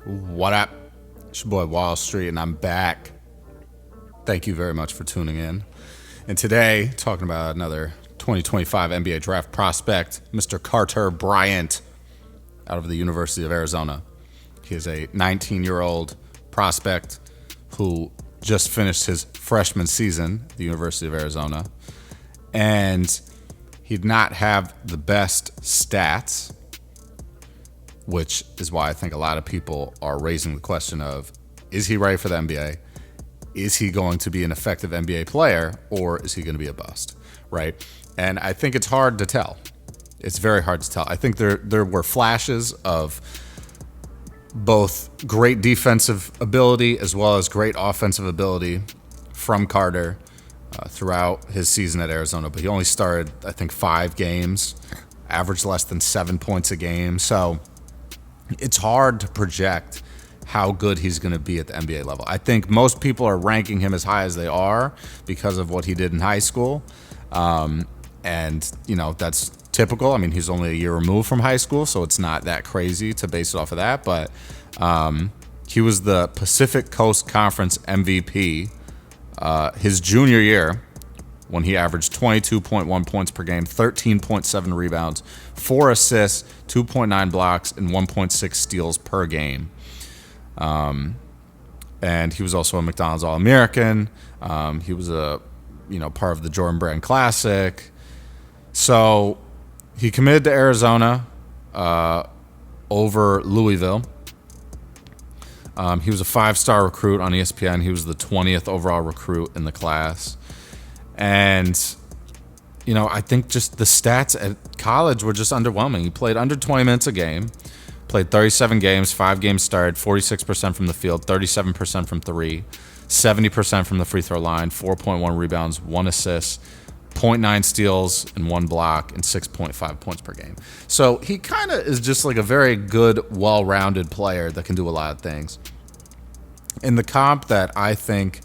What up? It's your boy Wall Street, and I'm back. Thank you very much for tuning in. And today, talking about another 2025 NBA draft prospect, Mr. Carter Bryant, out of the University of Arizona. He is a 19-year-old prospect who just finished his freshman season at the University of Arizona. And he did not have the best stats, which is why I think a lot of people are raising the question of, is he ready for the NBA? Is he going to be an effective NBA player, or is he going to be a bust, right? And I think it's hard to tell. It's very hard to tell. I think there were flashes of both great defensive ability as well as great offensive ability from Carter throughout his season at Arizona. But he only started, I think, 5 games, averaged less than 7 points a game. So it's hard to project how good he's going to be at the NBA level. I think most people are ranking him as high as they are because of what he did in high school. And, that's typical. I mean, he's only a year removed from high school, so it's not that crazy to base it off of that. But he was the Pacific Coast Conference MVP his junior year, when he averaged 22.1 points per game, 13.7 rebounds, 4 assists, 2.9 blocks, and 1.6 steals per game. And he was also a McDonald's All-American. He was part of the Jordan Brand Classic. So he committed to Arizona over Louisville. He was a 5-star recruit on ESPN. He was the 20th overall recruit in the class. And, I think just the stats at college were just underwhelming. He played under 20 minutes a game, played 37 games, 5 games started, 46% from the field, 37% from 3, 70% from the free throw line, 4.1 rebounds, 1 assist, 0.9 steals, and 1 block, and 6.5 points per game. So he kind of is just like a very good, well-rounded player that can do a lot of things. And the comp that I think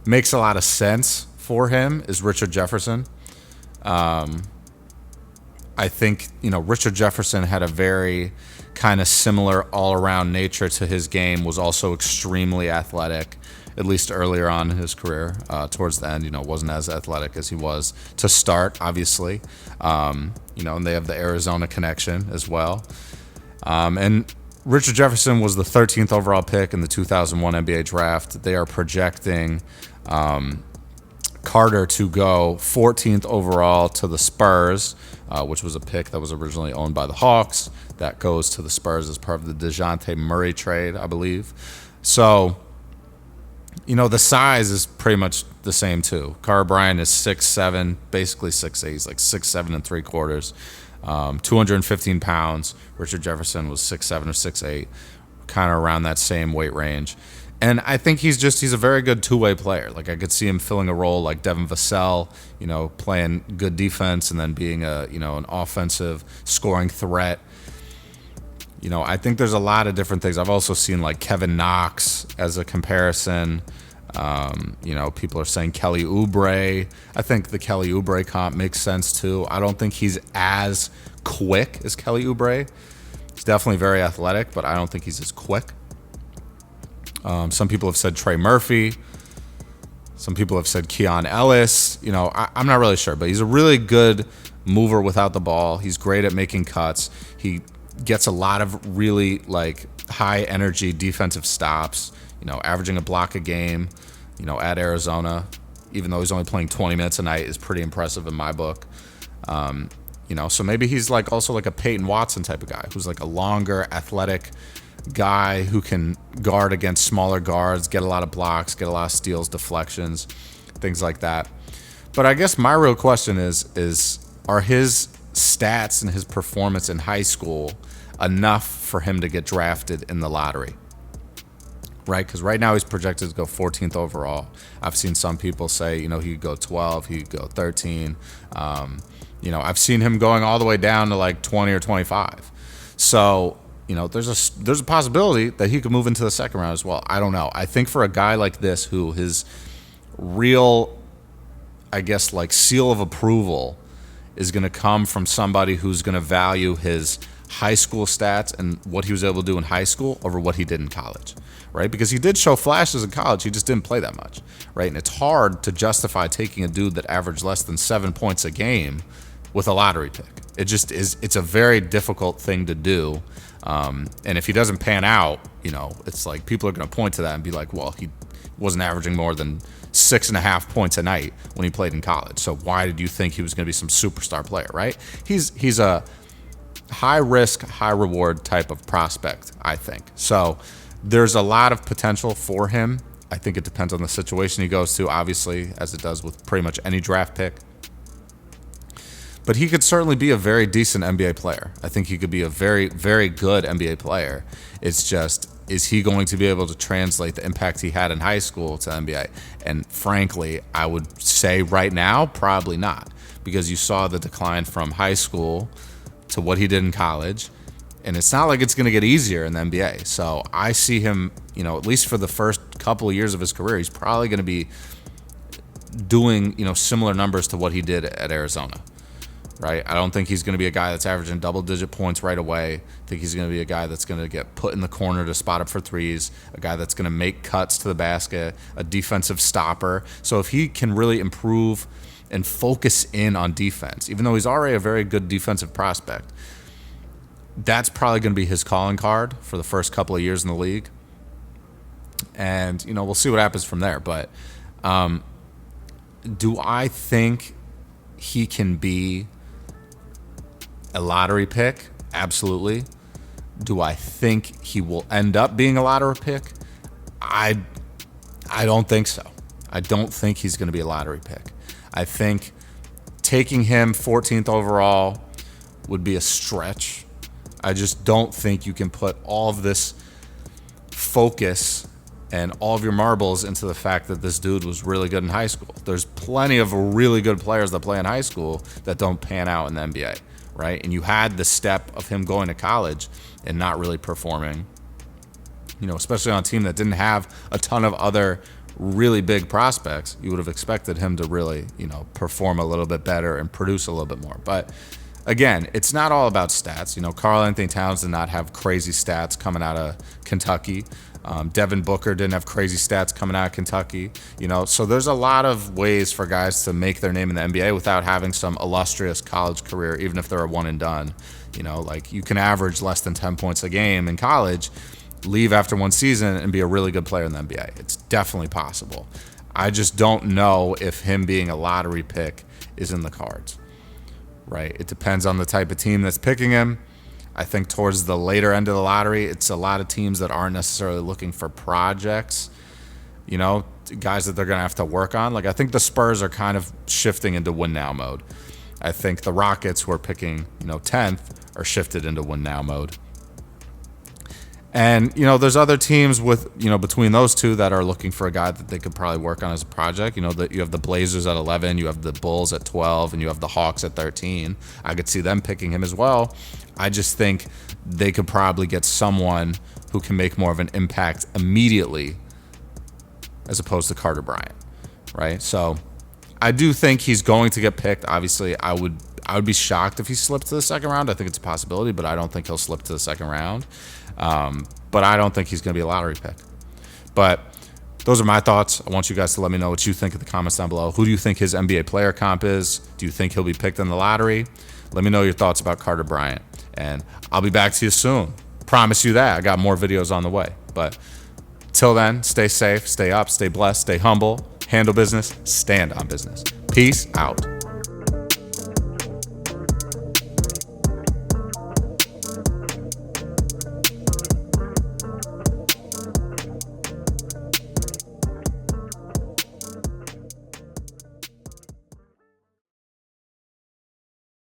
makes a lot of sense for him is Richard Jefferson. I think, Richard Jefferson had a very kind of similar all-around nature to his game, was also extremely athletic, at least earlier on in his career. Towards the end, wasn't as athletic as he was to start, obviously. And they have the Arizona connection as well. And Richard Jefferson was the 13th overall pick in the 2001 NBA draft. They are projecting Carter to go 14th overall to the Spurs, which was a pick that was originally owned by the Hawks. That goes to the Spurs as part of the DeJounte Murray trade, I believe. So, the size is pretty much the same too. Carter Bryant is 6'7", basically 6'8". He's like 6'7 and 3/4, 215 pounds. Richard Jefferson was 6'7 or 6'8, kind of around that same weight range. And I think he's a very good two-way player. Like, I could see him filling a role like Devin Vassell, playing good defense and then being an offensive scoring threat. I think there's a lot of different things. I've also seen like Kevin Knox as a comparison. People are saying Kelly Oubre. I think the Kelly Oubre comp makes sense too. I don't think he's as quick as Kelly Oubre. He's definitely very athletic, but I don't think he's as quick. Some people have said Trey Murphy. Some people have said Keon Ellis. I'm not really sure, but he's a really good mover without the ball. He's great at making cuts. He gets a lot of really high energy defensive stops, averaging a block a game, at Arizona, even though he's only playing 20 minutes a night, is pretty impressive in my book. So maybe he's also like a Peyton Watson type of guy who's like a longer athletic guy who can guard against smaller guards, get a lot of blocks, get a lot of steals, deflections, things like that. But I guess my real question is are his stats and his performance in high school enough for him to get drafted in the lottery? Right? Because right now he's projected to go 14th overall. I've seen some people say, he could go 12, he could go 13. I've seen him going all the way down to 20 or 25. So, there's a possibility that he could move into the second round as well. I don't know. I think for a guy like this who his real, seal of approval is going to come from somebody who's going to value his high school stats and what he was able to do in high school over what he did in college, right? Because he did show flashes in college, he just didn't play that much, right? And it's hard to justify taking a dude that averaged less than 7 points a game with a lottery pick. It just is. It's a very difficult thing to do. And if he doesn't pan out, it's like people are going to point to that and be like, well, he wasn't averaging more than 6.5 points a night when he played in college. So why did you think he was going to be some superstar player, right? He's a high risk, high reward type of prospect, I think. So there's a lot of potential for him. I think it depends on the situation he goes to, obviously, as it does with pretty much any draft pick. But he could certainly be a very decent NBA player. I think he could be a very, very good NBA player. It's just, is he going to be able to translate the impact he had in high school to NBA? And frankly, I would say right now, probably not. Because you saw the decline from high school to what he did in college. And it's not like it's going to get easier in the NBA. So I see him, at least for the first couple of years of his career, he's probably going to be doing, similar numbers to what he did at Arizona. Right? I don't think he's going to be a guy that's averaging double-digit points right away. I think he's going to be a guy that's going to get put in the corner to spot up for threes, a guy that's going to make cuts to the basket, a defensive stopper. So if he can really improve and focus in on defense, even though he's already a very good defensive prospect, that's probably going to be his calling card for the first couple of years in the league. And, we'll see what happens from there. But do I think he can be a lottery pick? Absolutely. Do I think he will end up being a lottery pick? I don't think so. I don't think he's going to be a lottery pick. I think taking him 14th overall would be a stretch. I just don't think you can put all of this focus and all of your marbles into the fact that this dude was really good in high school. There's plenty of really good players that play in high school that don't pan out in the NBA. Right? And you had the step of him going to college and not really performing, especially on a team that didn't have a ton of other really big prospects. You would have expected him to really, perform a little bit better and produce a little bit more. But again, it's not all about stats. Karl Anthony Towns did not have crazy stats coming out of Kentucky. Devin Booker didn't have crazy stats coming out of Kentucky. So there's a lot of ways for guys to make their name in the NBA without having some illustrious college career, even if they're a one and done. Like you can average less than 10 points a game in college, leave after one season, and be a really good player in the NBA. It's definitely possible. I just don't know if him being a lottery pick is in the cards. Right? It depends on the type of team that's picking him. I think towards the later end of the lottery, it's a lot of teams that aren't necessarily looking for projects, guys that they're going to have to work on. Like I think the Spurs are kind of shifting into win now mode. I think the Rockets, who are picking, 10th, are shifted into win now mode. And, there's other teams with, between those two that are looking for a guy that they could probably work on as a project. That you have the Blazers at 11, you have the Bulls at 12, and you have the Hawks at 13. I could see them picking him as well. I just think they could probably get someone who can make more of an impact immediately as opposed to Carter Bryant, right? So I do think he's going to get picked. Obviously, I would be shocked if he slipped to the second round. I think it's a possibility, but I don't think he'll slip to the second round. But I don't think he's going to be a lottery pick. But those are my thoughts. I want you guys to let me know what you think in the comments down below. Who do you think his NBA player comp is? Do you think he'll be picked in the lottery? Let me know your thoughts about Carter Bryant. And I'll be back to you soon. Promise you that. I got more videos on the way. But till then, stay safe, stay up, stay blessed, stay humble, handle business, stand on business. Peace out.